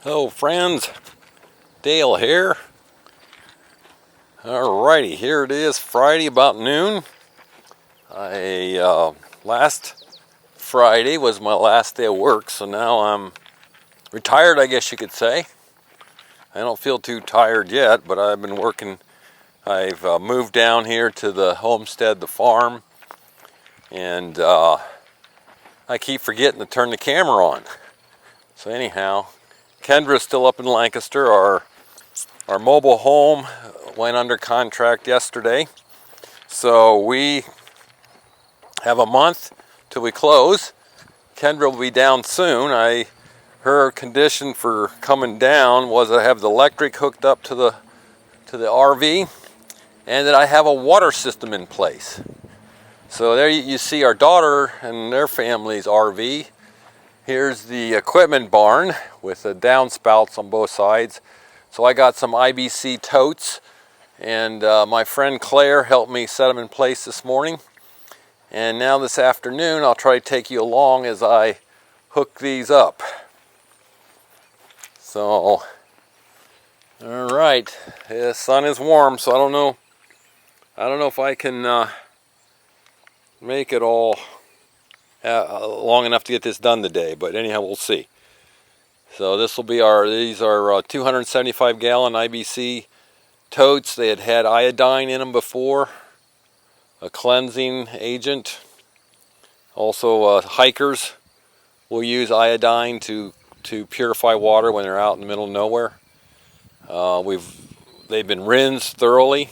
Hello friends, Dale here. Alrighty, here it is, Friday about noon. Last Friday was my last day of work, so now I'm retired, I guess you could say. I don't feel too tired yet, but I've been working. I've moved down here to the homestead, the farm, and I keep forgetting to turn the camera on. So anyhow, Kendra's still up in Lancaster. Our mobile home went under contract yesterday, so we have a month till we close. Kendra will be down soon. Her condition for coming down was I have the electric hooked up to the RV, and that I have a water system in place. So there you see our daughter and their family's RV. Here's the equipment barn with the downspouts on both sides. So I got some IBC totes, and my friend Claire helped me set them in place this morning. And now this afternoon I'll try to take you along as I hook these up. So, all right, the sun is warm, so I don't know if I can make it all long enough to get this done today, but anyhow, we'll see. So this will be these are 275 gallon IBC totes. They had iodine in them before, a cleansing agent. Also hikers will use iodine to purify water when they're out in the middle of nowhere. They've been rinsed thoroughly.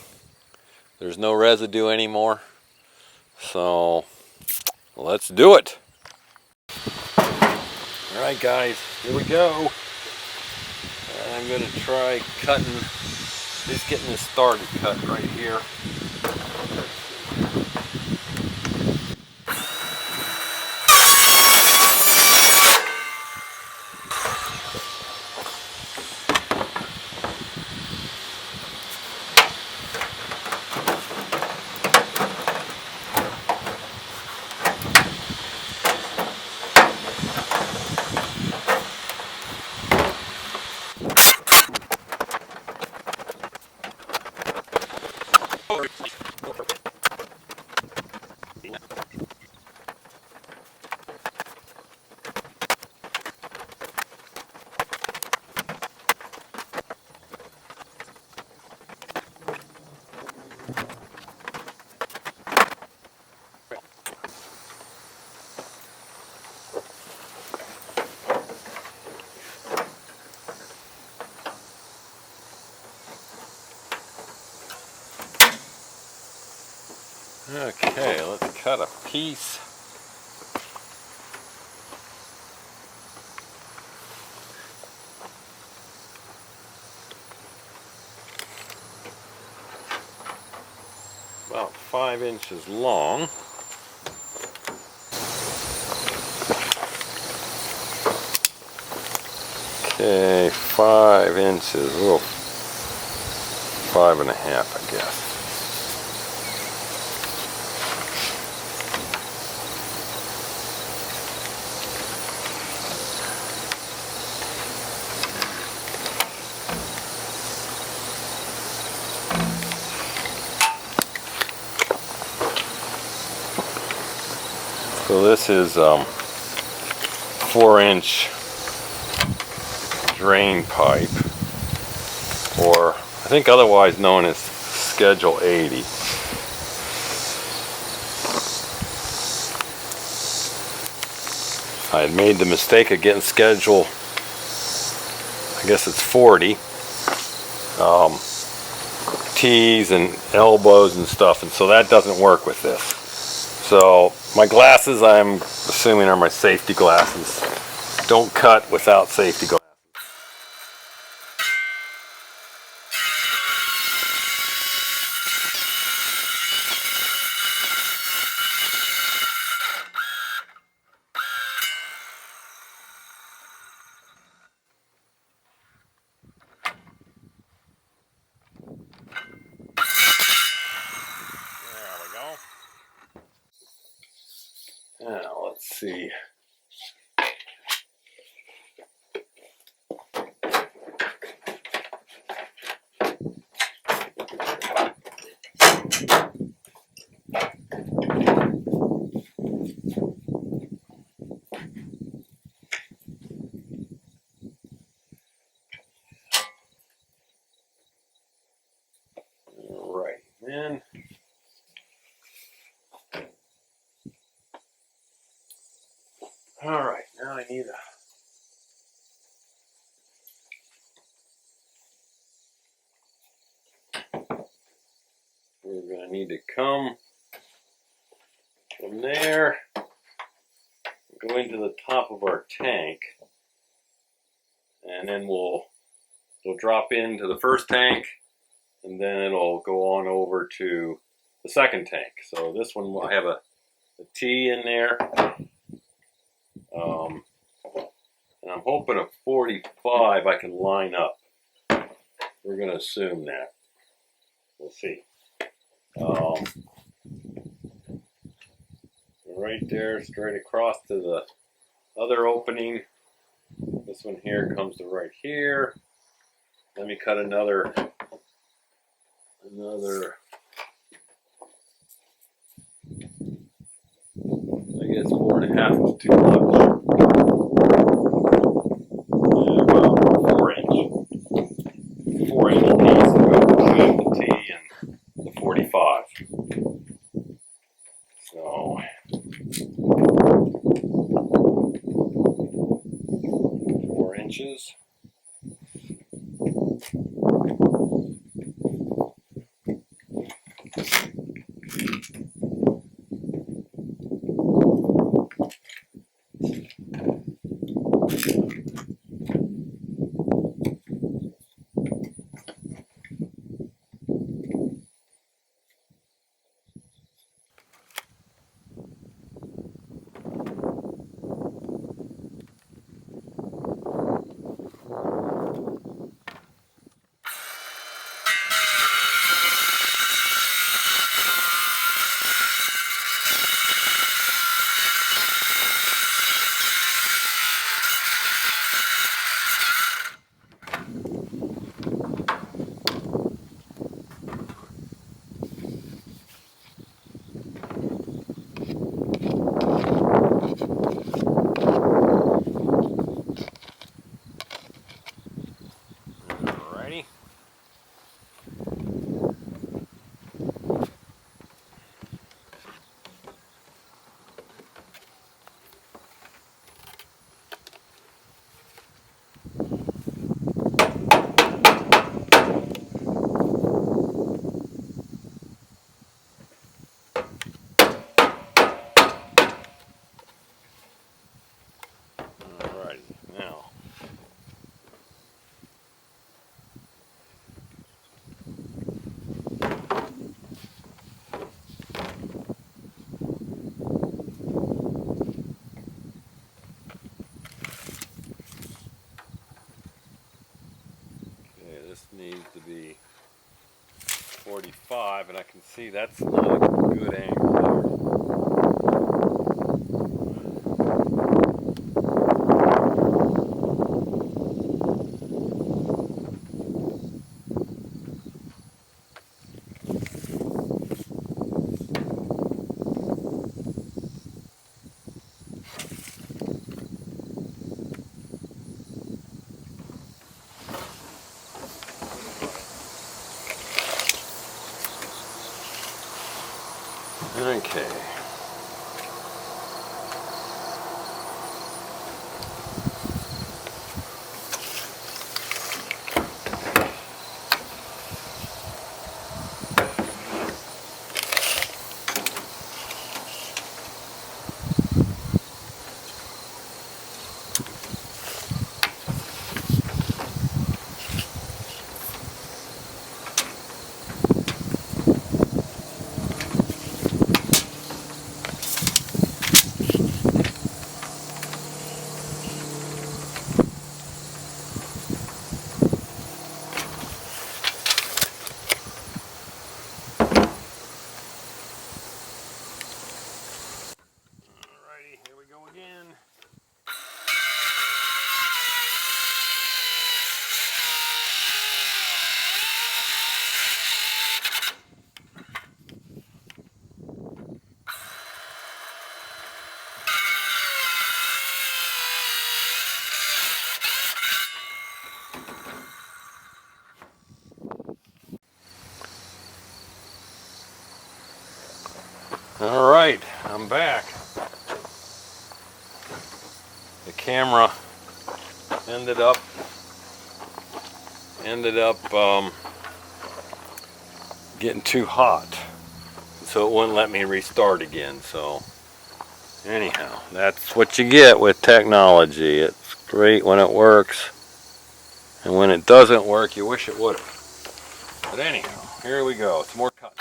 There's no residue anymore. So let's do it. All right, guys, here we go. I'm gonna try just getting this started cut right here. Okay, let's cut a piece. About 5 inches long. Okay, 5 inches, well, 5.5, I guess. So this is 4-inch drain pipe, or I think otherwise known as Schedule 80. I had made the mistake of getting Schedule, I guess it's 40, T's and elbows and stuff, and so that doesn't work with this. So my glasses, I'm assuming, are my safety glasses. Don't cut without safety glasses. Now let's see. Alright, now I need we're going to need to come from there, go into the top of our tank, and then it'll drop into the first tank, and then it'll go on over to the second tank. So this one will have a T in there, and I'm hoping a 45 I can line up. We're going to assume that. We'll see. Right there, straight across to the other opening. This one here comes to right here. Let me cut another. I guess 4.5 is too much. Yeah, about 4-inch piece to go between the T and the 45. So 4 inches. Alrighty. Alrighty, now. Okay, this needs to be 45, and I can see that's not a good angle there. Okay. Alrighty, here we go again. Alright, I'm back. camera ended up getting too hot, so it wouldn't let me restart again. So anyhow, that's what you get with technology. It's great when it works, and when it doesn't work, you wish it would have. But anyhow, here we go. It's more cut.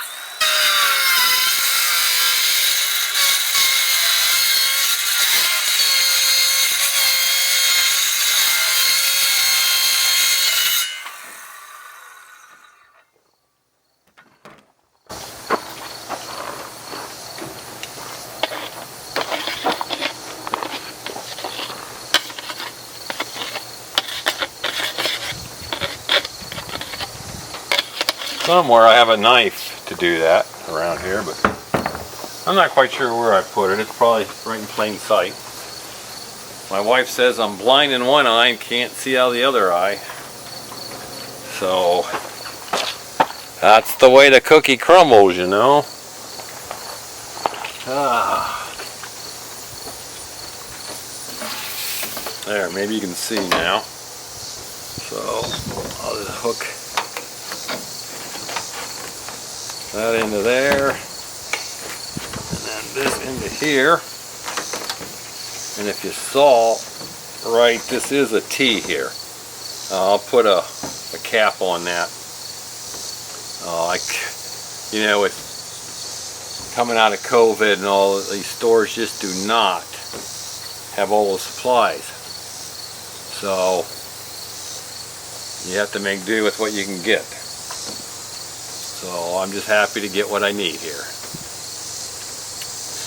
Somewhere I have a knife to do that around here, but I'm not quite sure where I put it. It's probably right in plain sight. My wife says I'm blind in one eye and can't see out of the other eye. So that's the way the cookie crumbles, you know. There, maybe you can see now. So I'll just hook that into there, and then this into here. And if you saw right, this is a T here. I'll put a cap on that. You know, with coming out of COVID and all, these stores just do not have all the supplies. So you have to make do with what you can get. So I'm just happy to get what I need here.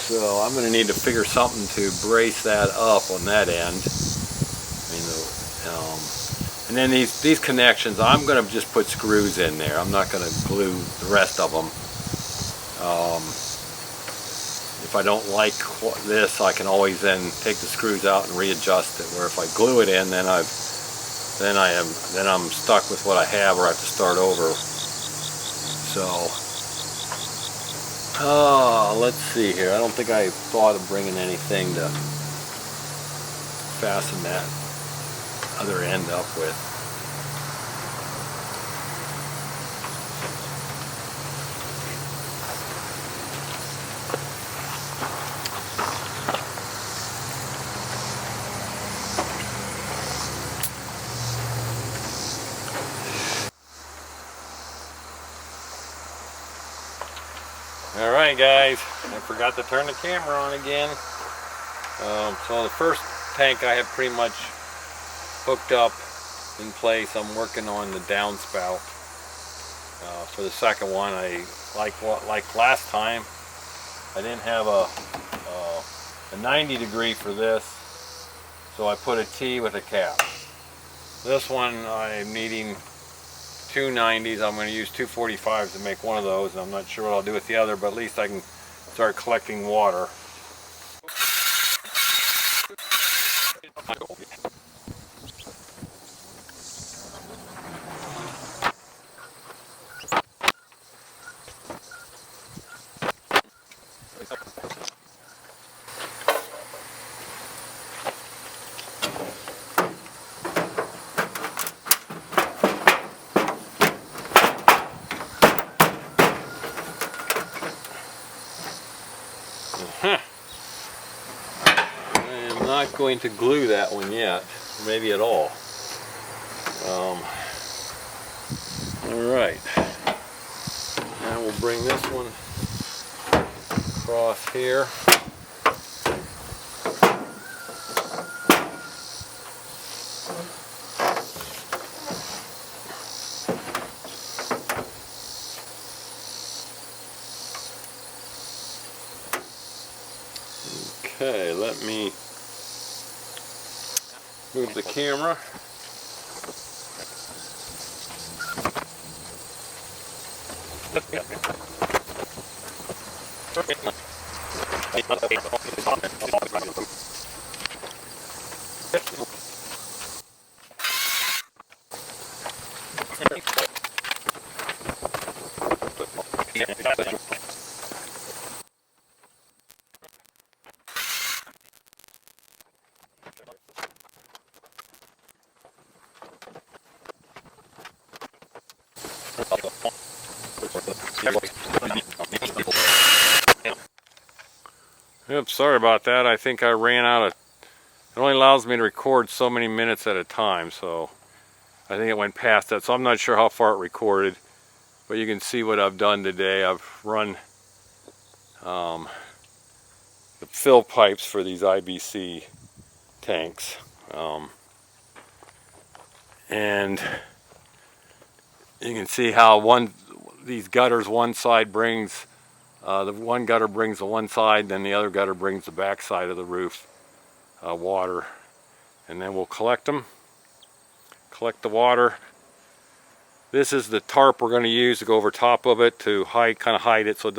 So I'm going to need to figure something to brace that up on that end. And then these connections, I'm going to just put screws in there. I'm not going to glue the rest of them. If I don't like this, I can always then take the screws out and readjust it. Where if I glue it in, then I'm stuck with what I have, or I have to start over. So, let's see here. I don't think I thought of bringing anything to fasten that other end up with. Alright guys, I forgot to turn the camera on again. So the first tank I have pretty much hooked up in place. I'm working on the downspout. For the second one, like last time, I didn't have a 90 degree for this, so I put a T with a cap. This one I'm needing 290s. I'm going to use 245s to make one of those, and I'm not sure what I'll do with the other, but at least I can start collecting water. I am not going to glue that one yet, maybe at all. Alright, now we'll bring this one across here. Okay, let me move the camera. Oops, sorry about that. I think I ran out of, it only allows me to record so many minutes at a time, so I think it went past that. So I'm not sure how far it recorded, but you can see what I've done today. I've run the fill pipes for these IBC tanks. And you can see how these gutters, one side brings, the one gutter brings the one side, then the other gutter brings the back side of the roof water. And then we'll collect them, collect the water. This is the tarp we're going to use to go over top of it to kind of hide it so it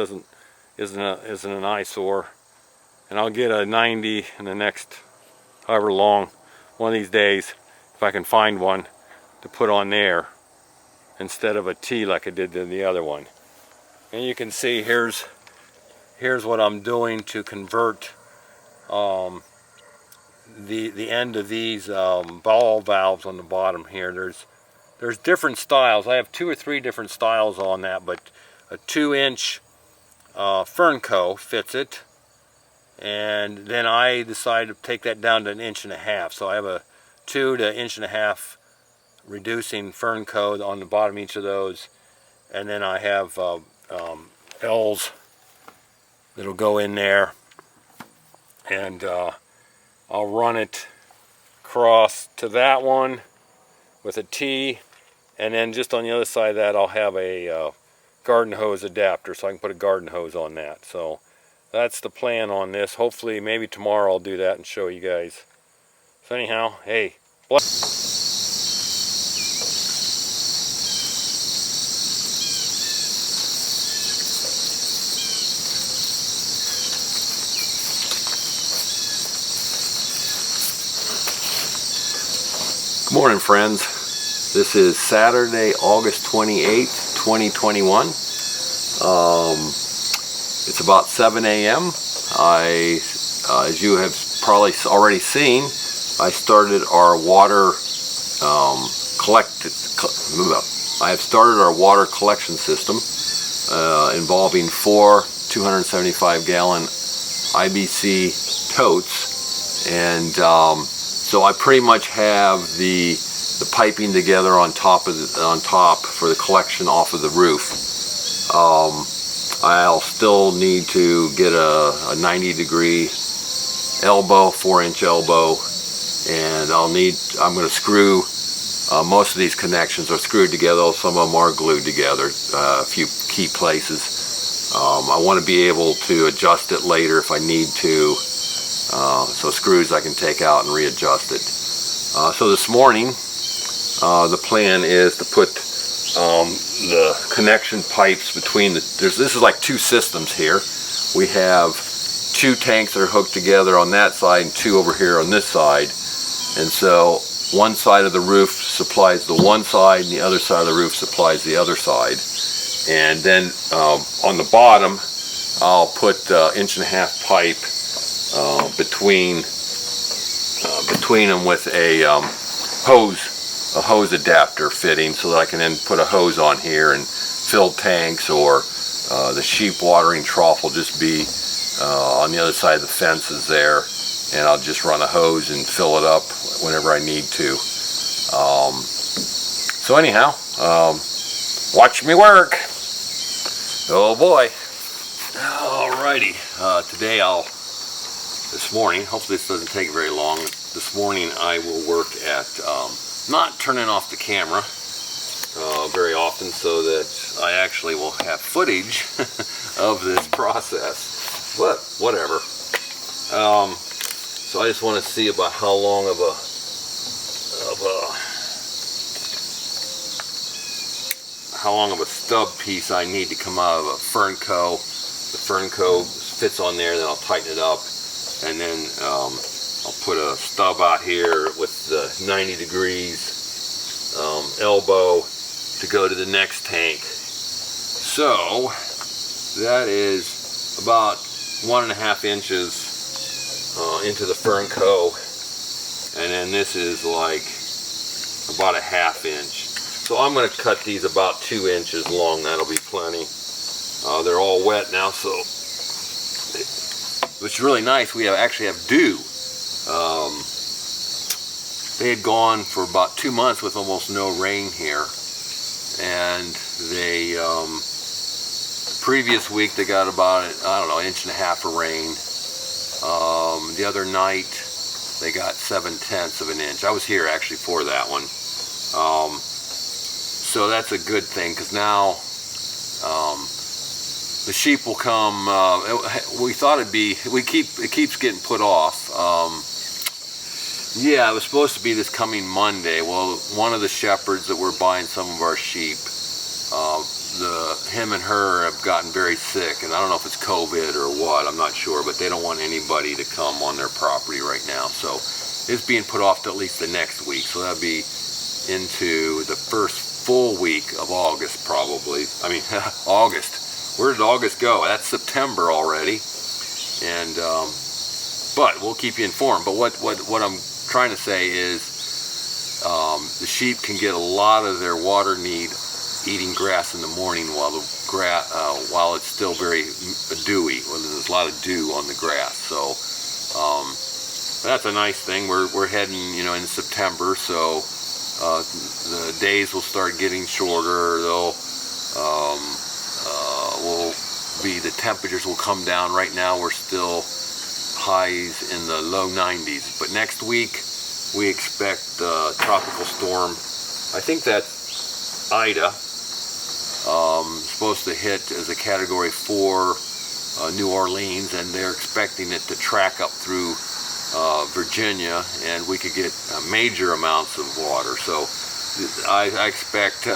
isn't an eyesore. And I'll get a 90 in the next however long, one of these days, if I can find one, to put on there instead of a T like I did to the other one. And you can see here's what I'm doing to convert the end of these ball valves on the bottom here. There's different styles. I have 2 or 3 different styles on that, but a 2-inch Fernco fits it. And then I decided to take that down to 1.5 inches. So I have a 2 to 1.5 inches reducing Fernco on the bottom of each of those. And then I have L's that'll go in there. And I'll run it across to that one with a T. And then just on the other side of that, I'll have a garden hose adapter, so I can put a garden hose on that. So that's the plan on this. Hopefully, maybe tomorrow I'll do that and show you guys. So anyhow, hey. Good morning, friends. This is Saturday, August 28th, 2021. It's about 7 a.m. As you have probably already seen, I started our water I have started our water collection system involving 4 275-gallon IBC totes, and so I pretty much have the piping together on top for the collection off of the roof. I'll still need to get a 90-degree elbow, 4-inch elbow, and I'm going to screw most of these connections are screwed together. Some of them are glued together, a few key places. I want to be able to adjust it later if I need to, so screws I can take out and readjust it. So this morning, the plan is to put the connection pipes between this is like 2 systems here. We have 2 tanks that are hooked together on that side and 2 over here on this side. And so one side of the roof supplies the one side and the other side of the roof supplies the other side. And then on the bottom, I'll put 1.5 inch pipe between them with a hose adapter fitting, so that I can then put a hose on here and fill tanks, or the sheep watering trough will just be on the other side of the fences there, and I'll just run a hose and fill it up whenever I need to. So anyhow, watch me work. Oh boy. Alrighty. This morning, hopefully this doesn't take very long. This morning I will work at not turning off the camera very often, so that I actually will have footage of this process, but whatever. So I just want to see about how long of a stub piece I need to come out of a Fernco. The Fernco fits on there, then I'll tighten it up, and then I'll put a stub out here with the 90 degrees elbow to go to the next tank. So that is about 1.5 inches into the Fernco, and then this is like about a 1/2 inch. So I'm going to cut these about 2 inches long. That'll be plenty. They're all wet now, so which is really nice. We actually have dew. They had gone for about 2 months with almost no rain here, and they previous week they got about, I don't know, 1.5 inches of rain. The other night they got 7/10 of an inch. I was here actually for that one. So that's a good thing, because now the sheep will come. We thought it'd be, it keeps getting put off. Yeah, it was supposed to be this coming Monday. Well, one of the shepherds that we're buying some of our sheep, him and her have gotten very sick, and I don't know if it's COVID or what, I'm not sure, but they don't want anybody to come on their property right now. So it's being put off to at least the next week. So that'll be into the first full week of August, probably. I mean, August. Where did August go? That's September already. And but we'll keep you informed. But what I'm trying to say is the sheep can get a lot of their water need eating grass in the morning while it's still very dewy. Well, there's a lot of dew on the grass. So that's a nice thing. We're heading, in September, so the days will start getting shorter. The temperatures will come down. Right now we're still highs in the low 90s, but next week we expect tropical storm. I think that's Ida, supposed to hit as a category 4 New Orleans, and they're expecting it to track up through Virginia, and we could get major amounts of water. So I expect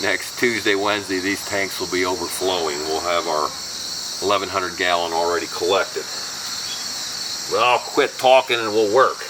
next Tuesday, Wednesday, these tanks will be overflowing. We'll have our 1,100 gallon already collected. Well, I'll quit talking and we'll work.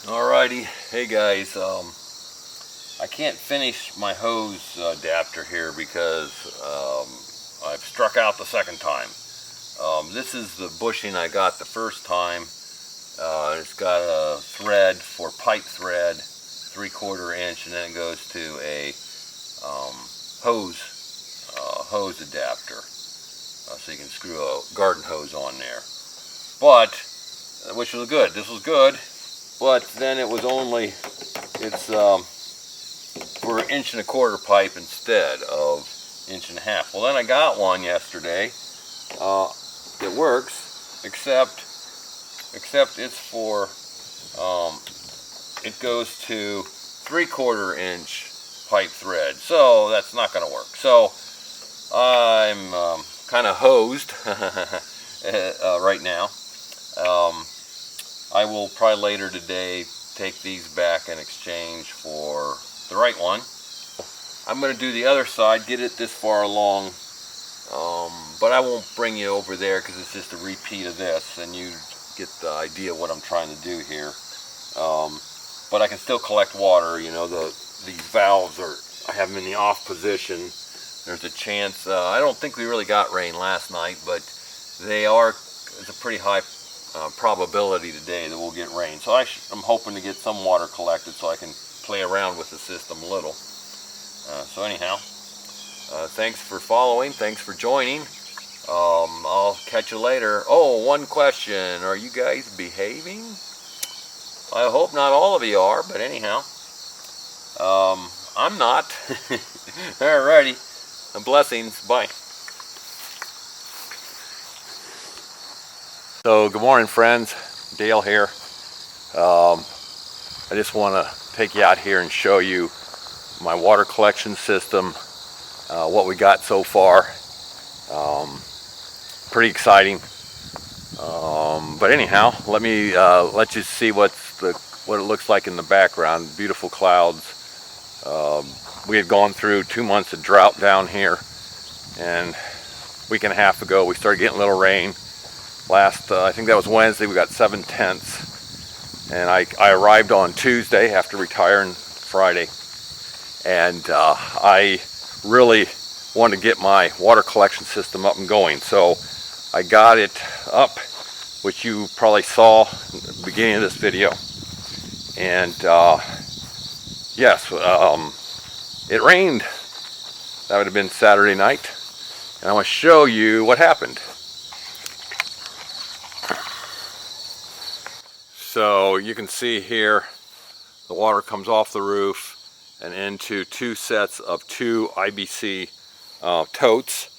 Alrighty, hey guys, I can't finish my hose adapter here because I've struck out the second time. This is the bushing I got the first time. It's got a thread for pipe thread, 3/4 inch, and then it goes to a hose adapter, so you can screw a garden hose on there. But which was good. This was good, but then it was only for 1.25 inch pipe instead of 1.5 inch. Well, then I got one yesterday that works, except it's for it goes to 3/4 inch pipe thread, so that's not going to work. So I'm kind of hosed right now. I will probably later today take these back in exchange for the right one. I'm going to do the other side, get it this far along, but I won't bring you over there because it's just a repeat of this, and you get the idea of what I'm trying to do here. But I can still collect water. These valves I have them in the off position. There's a chance. I don't think we really got rain last night, but it's a pretty high probability today that we'll get rain. So I'm hoping to get some water collected so I can play around with the system a little. So anyhow, thanks for following. Thanks for joining. I'll catch you later. Oh, one question. Are you guys behaving? I hope not all of you are, but anyhow, I'm not. Alrighty. Blessings. Bye. So, good morning, friends. Dale here. I just want to take you out here and show you my water collection system. what we got so far. Pretty exciting. But anyhow, let me let you see what it looks like in the background. Beautiful clouds. We had gone through 2 months of drought down here, and a week and a half ago we started getting a little rain. Last, I think that was Wednesday, we got 7/10, and I arrived on Tuesday after retiring Friday, and I really wanted to get my water collection system up and going, so I got it up, which you probably saw at the beginning of this video. And yes, it rained. That would have been Saturday night, and I want to show you what happened. So you can see here the water comes off the roof and into 2 sets of 2 IBC totes.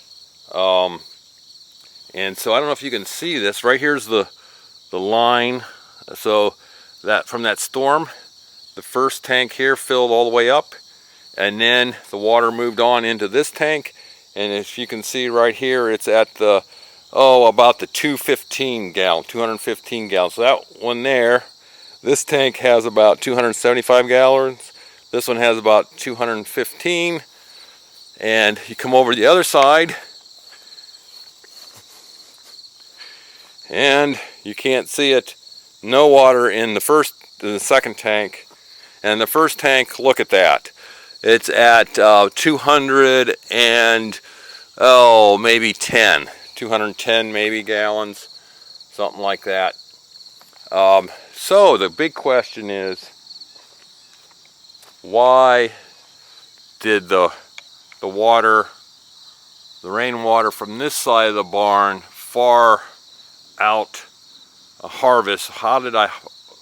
And so I don't know if you can see this. Right here's the line. So that from that storm, the first tank here filled all the way up, and then the water moved on into this tank. And if you can see right here, it's at the about the 215 gallons. So that one there, this tank has about 275 gallons. This one has about 215. And you come over to the other side, and you can't see it. No water in the second tank. And the first tank, look at that. It's at 200 and maybe 210 maybe gallons, something like that. So the big question is, why did the rainwater from this side of the barn far out harvest? How did I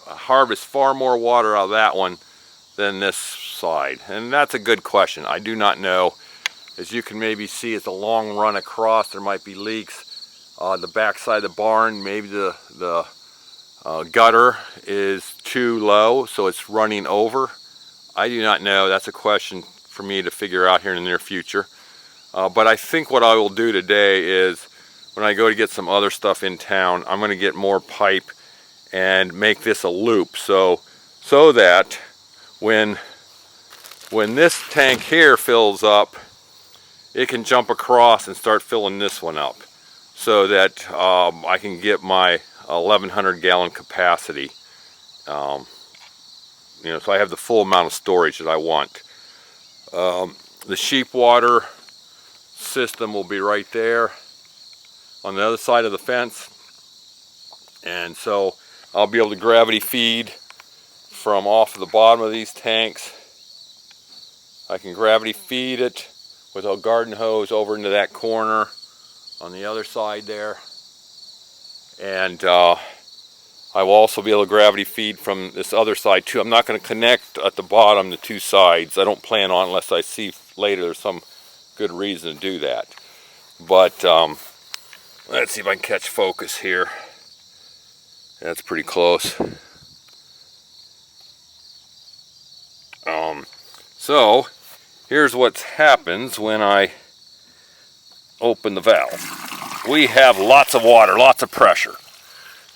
harvest far more water out of that one than this side? And that's a good question. I do not know. As you can maybe see, it's a long run across. There might be leaks on the back side of the barn. Maybe the gutter is too low, so it's running over. I do not know. That's a question for me to figure out here in the near future. But I think what I will do today is, when I go to get some other stuff in town, I'm going to get more pipe and make this a loop, so that when this tank here fills up, it can jump across and start filling this one up, so that I can get my 1,100 gallon capacity. So I have the full amount of storage that I want. The sheep water system will be right there on the other side of the fence, and so I'll be able to gravity feed from off of the bottom of these tanks. I can gravity feed it with a garden hose over into that corner on the other side there, and I will also be able to gravity feed from this other side too. I'm not going to connect at the bottom the 2 sides. I don't plan on, unless I see later there's some good reason to do that. But let's see if I can catch focus here. That's pretty close. So here's what happens when I open the valve. We have lots of water, lots of pressure,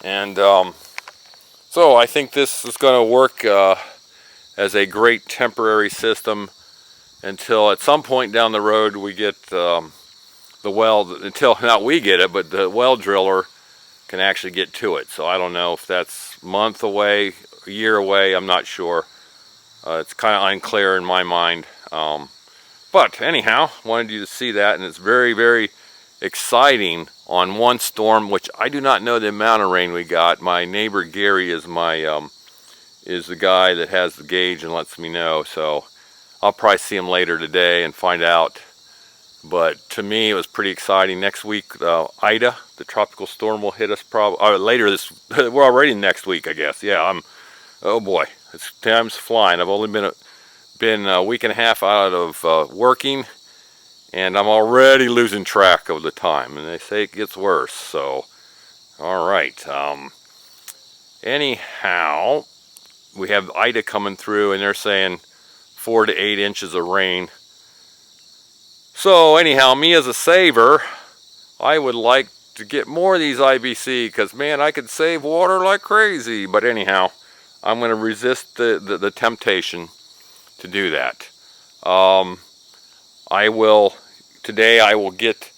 and so I think this is going to work as a great temporary system until at some point down the road we get the well, until not we get it, but the well driller can actually get to it. So I don't know if that's a month away, a year away, I'm not sure. It's kind of unclear in my mind. But anyhow, wanted you to see that, and it's very, very exciting on one storm, which I do not know the amount of rain we got. My neighbor Gary is is the guy that has the gauge and lets me know, so I'll probably see him later today and find out. But to me, it was pretty exciting. Next week, Ida, the tropical storm, will hit us probably later this. We're already next week, I guess. Yeah, oh boy, time's flying. I've only been a week and a half out of working, and I'm already losing track of the time. And they say it gets worse. So, all right. Anyhow, we have Ida coming through, and they're saying 4 to 8 inches of rain. So anyhow, me as a saver, I would like to get more of these IBC because, man, I could save water like crazy. But anyhow, I'm going to resist the temptation to do that. Today I will get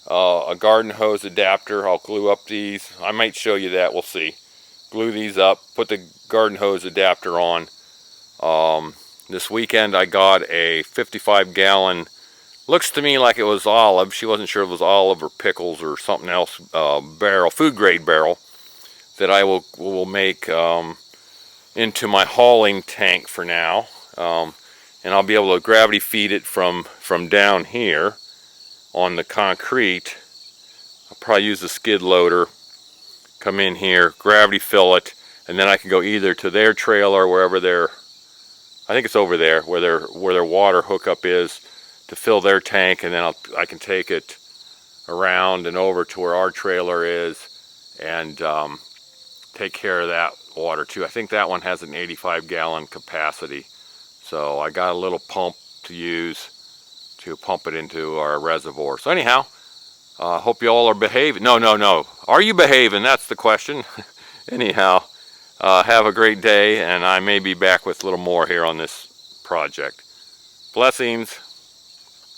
a garden hose adapter. I'll glue up these. I might show you that, we'll see. Glue these up, put the garden hose adapter on. This weekend I got a 55-gallon, looks to me like it was olive. She wasn't sure if it was olive or pickles or something else, barrel, food grade barrel, that I will make into my hauling tank for now. And I'll be able to gravity feed it from down here on the concrete. I'll probably use a skid loader, come in here, gravity fill it, and then I can go either to their trailer, wherever their, I think it's over there, where their water hookup is, to fill their tank, and then I can take it around and over to where our trailer is and take care of that water too. I think that one has an 85-gallon capacity. So I got a little pump to use to pump it into our reservoir. So anyhow, hope you all are behaving. No. Are you behaving? That's the question. Anyhow, have a great day, and I may be back with a little more here on this project. Blessings.